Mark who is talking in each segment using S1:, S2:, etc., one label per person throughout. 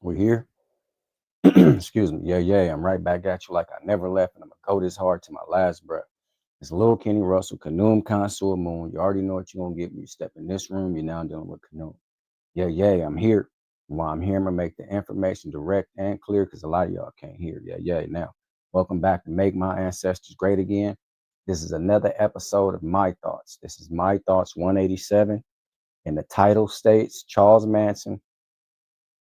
S1: We're here. Excuse me. Yeah, yeah. I'm right back at you like I never left, and I'm gonna go this hard to my last breath. It's Lil Kenny Russell, Canoom Consul Moon. You already know what you're gonna get when you step in this room. You're now dealing with Canoom. Yeah, yeah. I'm here. While I'm here, I'm gonna make the information direct and clear because a lot of y'all can't hear. Yeah, yeah. Now, welcome back to Make My Ancestors Great Again. This is another episode of My Thoughts. This is My Thoughts 187, and the title states Charles Manson.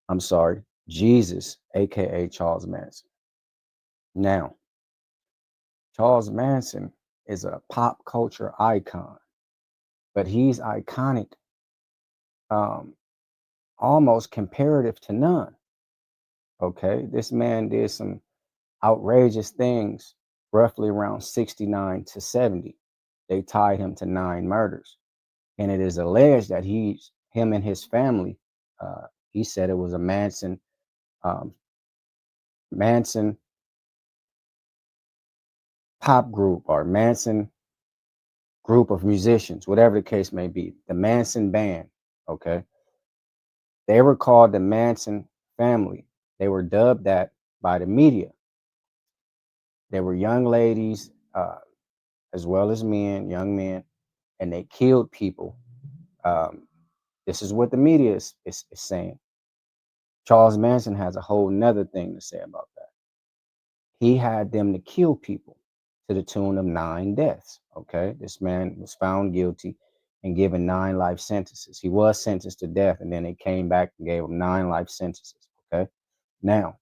S1: I'm sorry, Jesus, aka Charles Manson. Now, Charles Manson is a pop culture icon, but he's iconic, um, almost comparative to none. Okay, this man did some outrageous things, roughly around 69 to 70. They tied him to 9 murders, and it is alleged that him and his family, he said it was a um, Manson pop group or Manson group of musicians, whatever the case may be, the Manson band. Okay, they were called the Manson family. They were dubbed that by the media. They were young ladies, as well as men, young men, and they killed people. Um, this is what the media is saying. Charles Manson has a whole nother thing to say about that. He had them to kill people to the tune of 9 deaths. Okay, this man was found guilty and given 9 life sentences. He was sentenced to death, and then they came back and gave him 9 life sentences. Okay, now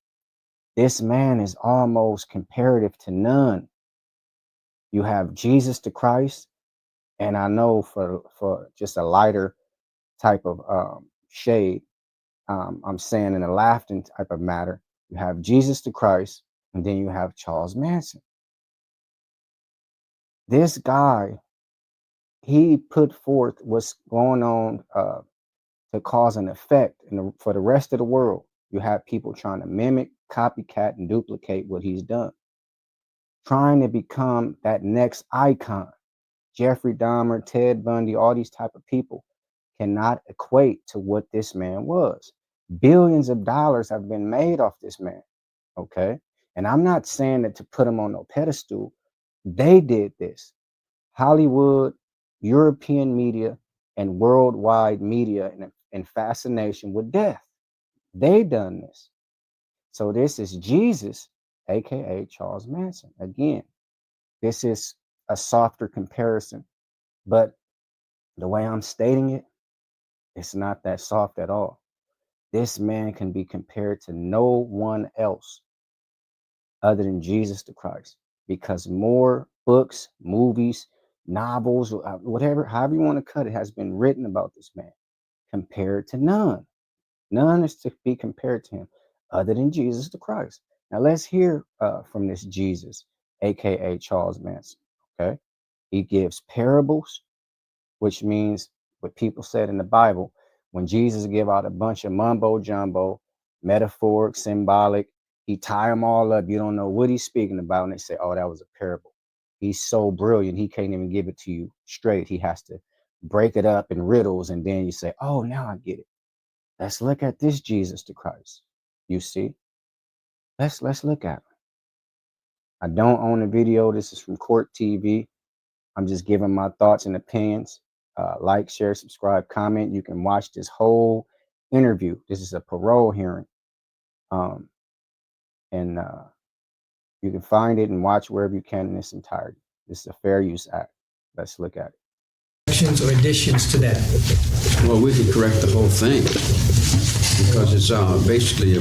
S1: this man is almost comparative to none. You have Jesus the Christ, and I know for just a lighter type of shade, I'm saying in a laughing type of matter, you have Jesus the Christ, and then you have Charles Manson. This guy, he put forth what's going on to cause an effect for the rest of the world. You have people trying to mimic, copycat, and duplicate what he's done, trying to become that next icon. Jeffrey Dahmer, Ted Bundy, all these type of people cannot equate to what this man was. Billions of dollars have been made off this man. Okay. And I'm not saying that to put him on no pedestal. They did this. Hollywood, European media, and worldwide media and fascination with death. They done this. So this is Jesus, aka Charles Manson. Again, this is a softer comparison, but the way I'm stating it, it's not that soft at all. This man can be compared to no one else other than Jesus the Christ, because more books, movies, novels, whatever, however you want to cut it, has been written about this man compared to none. None is to be compared to him other than Jesus the Christ. Now let's hear from this Jesus, aka Charles Manson. Okay, he gives parables, which means what people said in the Bible when Jesus give out a bunch of mumbo jumbo, metaphoric, symbolic. He tie them all up. You don't know what he's speaking about, and they say, "Oh, that was a parable." He's so brilliant, he can't even give it to you straight. He has to break it up in riddles, and then you say, "Oh, now I get it." Let's look at this Jesus the Christ. You see, let's look at him. I don't own a video. This is from Court TV. I'm just giving my thoughts and opinions. Like, share, subscribe, comment. You can watch this whole interview. This is a parole hearing. Um, and you can find it and watch wherever you can in its entirety. This is a Fair Use Act. Let's look at it.
S2: Or additions to that?
S3: Well, we could correct the whole thing because it's basically a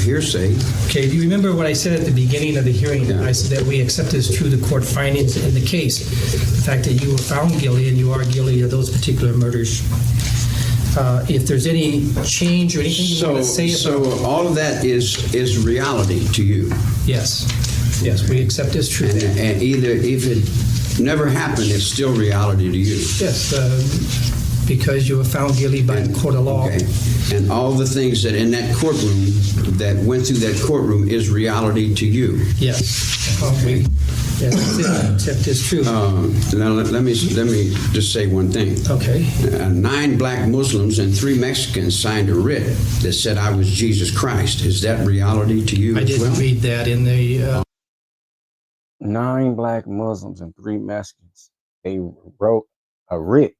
S3: hearsay.
S2: Okay, do you remember what I said at the beginning of the hearing?
S3: Yeah.
S2: I said that we accept as true the court findings in the case. The fact that you were found guilty and you are guilty of those particular murders. If there's any change or anything you want to say about
S3: So all of that is reality to you.
S2: Yes. Yes, we accept as true.
S3: And either if it never happened, it's still reality to you.
S2: Yes. because you were found guilty by the court of law.
S3: Okay. And all the things that in that courtroom, that went through that courtroom, is reality to you.
S2: Yes. Okay. Yes, except it's true.
S3: Now let me just say one thing.
S2: Okay.
S3: 9 black Muslims and 3 Mexicans signed a writ that said I was Jesus Christ. Is that reality to you
S2: I
S3: as
S2: didn't
S3: well?
S2: read that in the.
S1: 9 black Muslims and 3 Mexicans. They wrote a writ,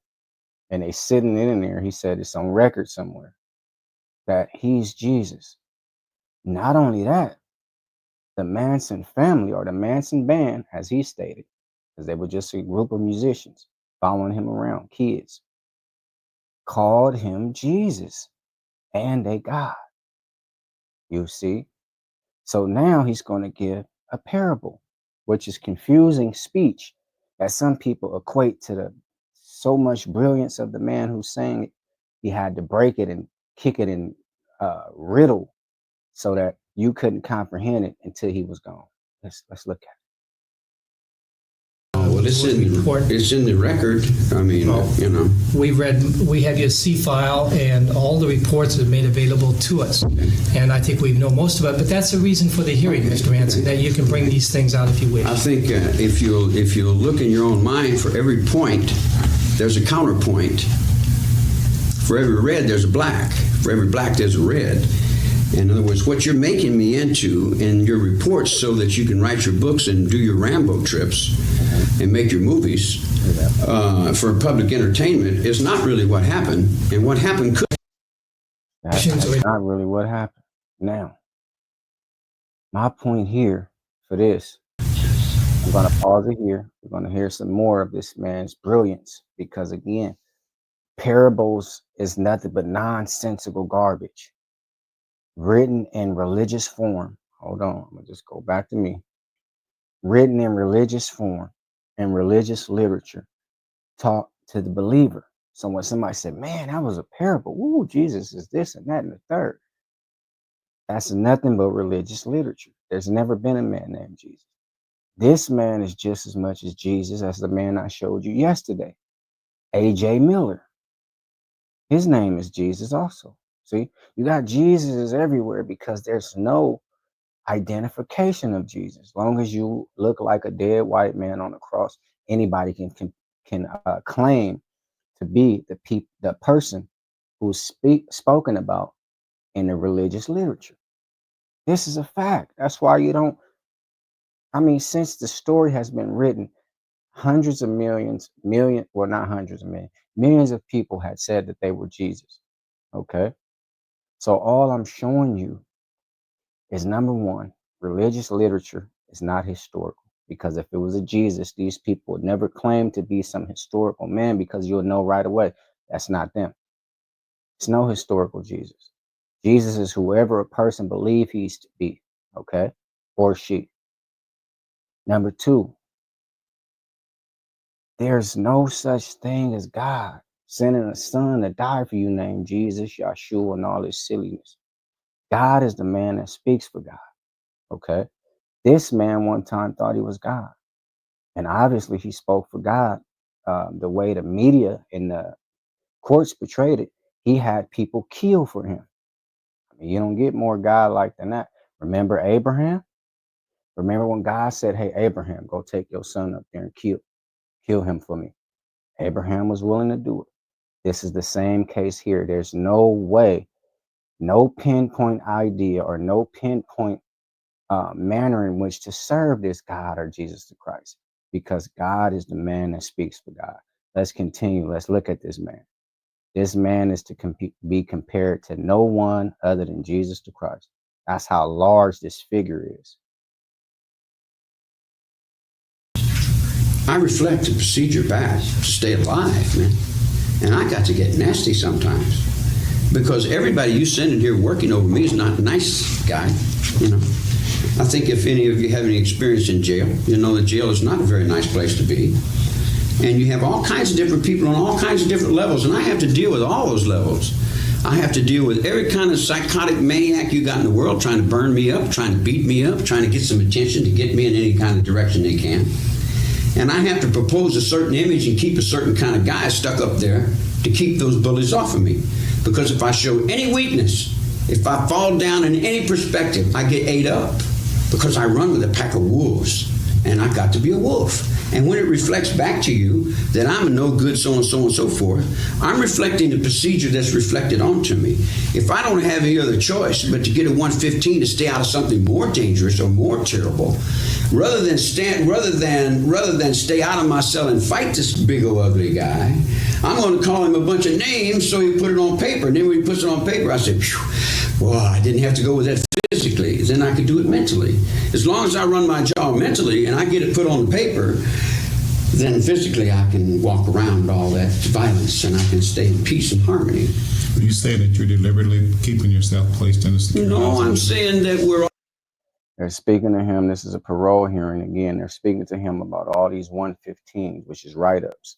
S1: and they sitting in there. He said it's on record somewhere that he's Jesus. Not only that, the Manson family, or the Manson band, as he stated, because they were just a group of musicians following him around, kids, called him Jesus and a God. You see? So now he's going to give a parable, which is confusing speech that some people equate to the so much brilliance of the man who sang it. He had to break it and kick it in riddle so that you couldn't comprehend it until he was gone. Let's look at
S3: Well, it's in the record. I mean, you know.
S2: We have your C file and all the reports are made available to us. And I think we know most of it, but that's the reason for the hearing, Mr. Manson, that you can bring these things out if you wish.
S3: I think if you'll look in your own mind, for every point, there's a counterpoint. For every red, there's a black. For every black, there's a red. In other words, what you're making me into in your reports so that you can write your books and do your Rambo trips and make your movies for public entertainment is not really what happened. And what happened could...
S1: That's not really what happened. Now, my point here for this, I'm going to pause it here. We're going to hear some more of this man's brilliance, because again, parables is nothing but nonsensical garbage written in religious form. Hold on, I'm going to just go back to me. Written in religious form and religious literature taught to the believer. So when somebody said, man, that was a parable. Ooh, Jesus is this and that and the third. That's nothing but religious literature. There's never been a man named Jesus. This man is just as much as Jesus as the man I showed you yesterday, A.J. Miller. His name is Jesus also. See, you got Jesuses everywhere because there's no identification of Jesus. As long as you look like a dead white man on a cross, anybody can claim to be the person who's spoken about in the religious literature. This is a fact. That's why you don't. I mean, since the story has been written, hundreds of millions, well, not hundreds of millions of people had said that they were Jesus. Okay. So all I'm showing you is, number one, religious literature is not historical, because if it was a Jesus, these people would never claim to be some historical man, because you'll know right away that's not them. It's no historical Jesus. Jesus is whoever a person believes he's to be, okay, or she. Number two, there's no such thing as God sending a son to die for you named Jesus, Yahshua, and all this silliness. God is the man that speaks for God. Okay. This man one time thought he was God. And obviously he spoke for God. The way the media and the courts portrayed it, he had people kill for him. I mean, you don't get more God-like than that. Remember Abraham? Remember when God said, hey, Abraham, go take your son up there and kill him for me. Abraham was willing to do it. This is the same case here. There's no way, no pinpoint idea or no pinpoint manner in which to serve this God or Jesus the Christ, because God is the man that speaks for God. Let's continue. Let's look at this man. This man is to be compared to no one other than Jesus the Christ. That's how large this figure is.
S3: I reflect the procedure back to stay alive, man. And I got to get nasty sometimes, because everybody you send in here working over me is not a nice guy, you know. I think if any of you have any experience in jail, you know that jail is not a very nice place to be. And you have all kinds of different people on all kinds of different levels, and I have to deal with all those levels. I have to deal with every kind of psychotic maniac you got in the world trying to burn me up, trying to beat me up, trying to get some attention to get me in any kind of direction they can. And I have to propose a certain image and keep a certain kind of guy stuck up there to keep those bullies off of me. Because if I show any weakness, if I fall down in any perspective, I get ate up because I run with a pack of wolves, and I've got to be a wolf. And when it reflects back to you that I'm a no good so and so and so forth, I'm reflecting the procedure that's reflected onto me. If I don't have any other choice but to get a 115 to stay out of something more dangerous or more terrible, rather than stay out of my cell and fight this big old ugly guy, I'm going to call him a bunch of names so he put it on paper. And then when he puts it on paper, I say, well, I didn't have to go with that physically. Then I could do it mentally. As long as I run my job mentally and I get it put on the paper, then physically I can walk around all that violence and I can stay in peace and harmony.
S4: You say that you're deliberately keeping yourself placed in a secure
S3: No,
S4: housing?
S3: I'm saying that we're...
S1: They're speaking to him. This is a parole hearing again. They're speaking to him about all these 115s, which is write-ups.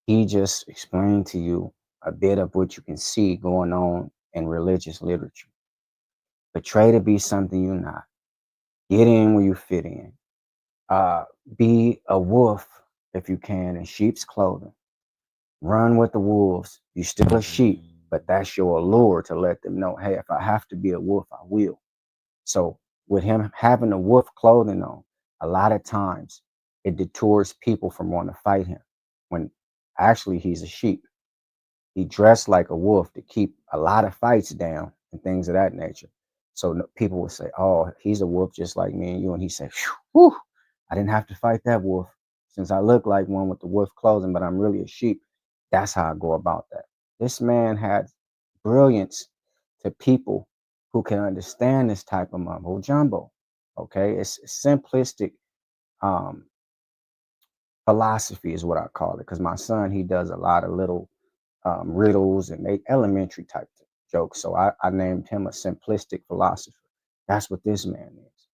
S1: He just explained to you a bit of what you can see going on in religious literature. Betray to be something you're not. Get in where you fit in. Be a wolf if you can in sheep's clothing. Run with the wolves. You're still a sheep, but that's your allure to let them know, hey, if I have to be a wolf, I will. So with him having the wolf clothing on, a lot of times it detours people from wanting to fight him when actually he's a sheep. He dressed like a wolf to keep a lot of fights down and things of that nature. So people would say, oh, he's a wolf just like me and you. And he said, whew, I didn't have to fight that wolf since I look like one with the wolf clothing, but I'm really a sheep. That's how I go about that. This man had brilliance to people who can understand this type of mumbo jumbo. Okay, it's simplistic philosophy is what I call it, because my son, he does a lot of little riddles and elementary type jokes. So I named him a simplistic philosopher. That's what this man is.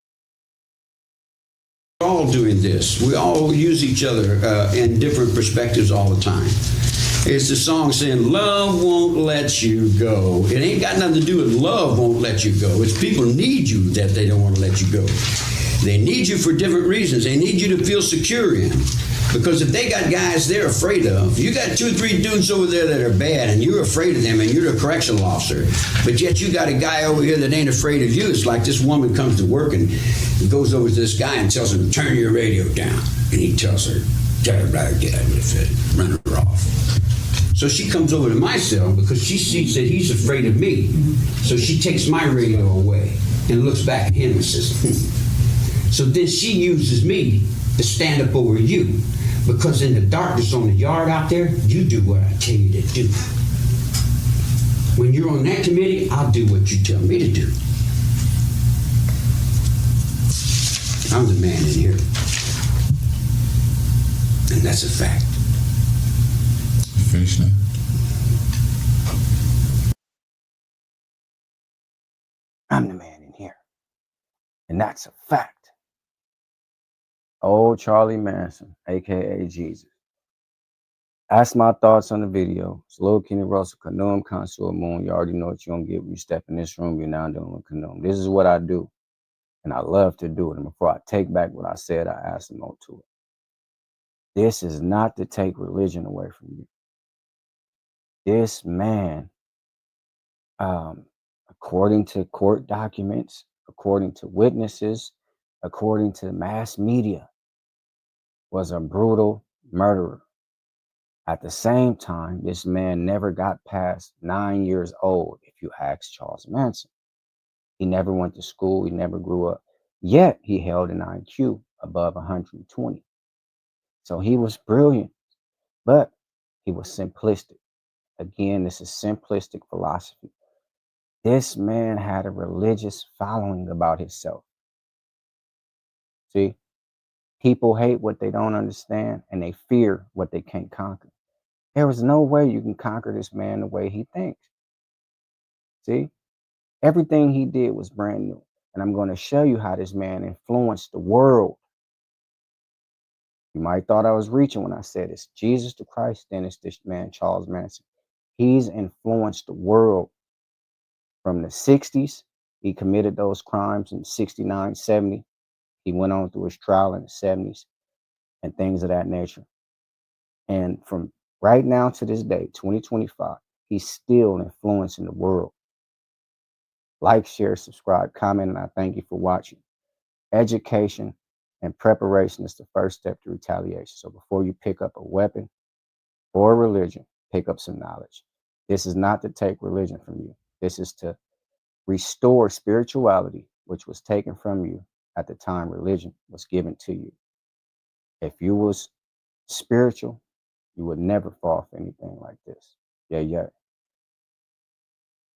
S3: We're all doing this. We all use each other in different perspectives all the time. It's the song saying, love won't let you go. It ain't got nothing to do with love won't let you go. It's people need you that they don't want to let you go. They need you for different reasons. They need you to feel secure in. Because if they got guys they're afraid of, you got 2 or 3 dudes over there that are bad and you're afraid of them and you're the correctional officer, but yet you got a guy over here that ain't afraid of you. It's like this woman comes to work and goes over to this guy and tells him, turn your radio down. And he tells her, tell her right, get out of it, run her off. So she comes over to my cell because she sees that he's afraid of me. So she takes my radio away and looks back at him and says, So then she uses me to stand up over you. Because in the darkness on the yard out there, you do what I tell you to do. When you're on that committee, I'll do what you tell me to do. I'm the man in here. And that's a fact.
S4: Finish now.
S1: I'm the man in here. And that's a fact. Old Charlie Manson, aka Jesus. That's my thoughts on the video. It's Lil Kenny Russell, Kanoom, Consul Moon. You already know what you're going to get when you step in this room. You're now doing with Kanoom. This is what I do. And I love to do it. And before I take back what I said, I ask them all to it. This is not to take religion away from you. This man, according to court documents, according to witnesses, according to mass media, was a brutal murderer. At the same time, this man never got past 9 years old, if you ask Charles Manson. He never went to school. He never grew up. Yet, he held an IQ above 120. So he was brilliant, but he was simplistic. Again, this is simplistic philosophy. This man had a religious following about himself. See, people hate what they don't understand, and they fear what they can't conquer. There is no way you can conquer this man the way he thinks. See, everything he did was brand new. And I'm going to show you how this man influenced the world. You might thought I was reaching when I said it's Jesus the Christ, then it's this man, Charles Manson. He's influenced the world from the 60s. He committed those crimes in 69, 70. He went on through his trial in the 70s and things of that nature. And from Right now to this day, 2025, he's still influencing the world. Like, share, subscribe, comment, and I thank you for watching. Education and preparation is the first step to retaliation. So before you pick up a weapon or a religion, pick up some knowledge. This is not to take religion from you. This is to restore spirituality, which was taken from you at the time religion was given to you. If you was spiritual, you would never fall for anything like this. Yeah, yeah.